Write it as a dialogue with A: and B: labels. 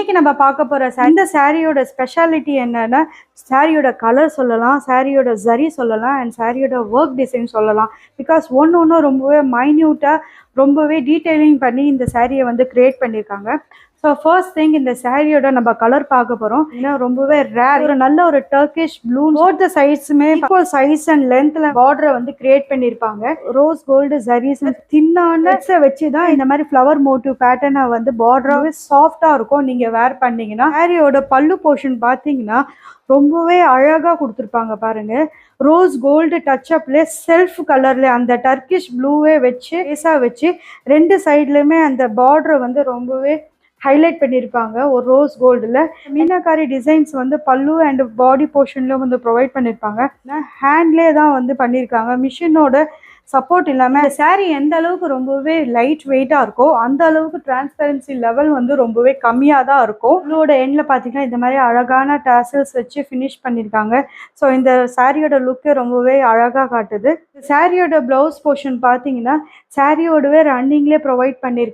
A: இன்னைக்கு நம்ம பார்க்க போற இந்த சாரியோட ஸ்பெஷாலிட்டி என்னன்னா சாரியோட கலர் சொல்லலாம், சாரியோட ஜரி சொல்லலாம் அண்ட் சாரியோட ஒர்க் டிசைன் சொல்லலாம். பிகாஸ் ஒன்று ரொம்பவே மைன்யூட்டாக ரொம்பவே டீட்டெயிலிங் பண்ணி இந்த சாரியை வந்து கிரியேட் பண்ணியிருக்காங்க. ஸோ ஃபர்ஸ்ட் திங் இந்த சாரியோட நம்ம கலர் பார்க்க போகிறோம். ஏன்னா ரொம்பவே ரேர், ஒரு நல்ல ஒரு டர்க்கிஷ் ப்ளூ, போத் சைட்ஸுமே ஈக்குவல் சைஸ் அண்ட் லென்த்ல பார்டரை வந்து கிரியேட் பண்ணியிருப்பாங்க. ரோஸ் கோல்டு ஜரீஸ் தின்னான வச்சு தான் இந்த மாதிரி ஃப்ளவர் மோட்டிவ் பேட்டர்னை வந்து பார்டராகவே சாஃப்டாக இருக்கும். நீங்கள் வேர் பண்ணீங்கன்னா சாரியோட பல்லு போர்ஷன் பார்த்தீங்கன்னா ரொம்பவே அழகாக கொடுத்துருப்பாங்க பாருங்க. ரோஸ் கோல்டு டச்அப்ல செல்ஃப் கலர்ல அந்த டர்க்கிஷ் ப்ளூவே வச்சு பேஸாக வச்சு ரெண்டு சைட்லையுமே அந்த பார்டரை வந்து ரொம்பவே ஹைலைட் பண்ணியிருப்பாங்க. ஒரு ரோஸ் கோல்டில் மீனாக்காரி டிசைன்ஸ் வந்து பல்லு அண்ட் பாடி போர்ஷன்ல வந்து ப்ரொவைட் பண்ணியிருப்பாங்க. ஹேண்ட்லேயே தான் வந்து பண்ணியிருக்காங்க, மிஷினோட சப்போர்ட் இல்லாமல். இந்த சாரீ எந்த அளவுக்கு ரொம்பவே லைட் வெயிட்டாக இருக்கோ அந்த அளவுக்கு டிரான்ஸ்பரன்சி லெவல் வந்து ரொம்பவே கம்மியாக தான் இருக்கும். இதோட எண்டில் பார்த்தீங்கன்னா இந்த மாதிரி அழகான டாசல்ஸ் வச்சு ஃபினிஷ் பண்ணியிருக்காங்க. ஸோ இந்த சாரியோட லுக்கே ரொம்பவே அழகாக காட்டுது. சாரியோட ப்ளவுஸ் போர்ஷன் பார்த்தீங்கன்னா சாரியோடவே ரன்னிங்லேயே ப்ரொவைட் பண்ணியிருக்கு.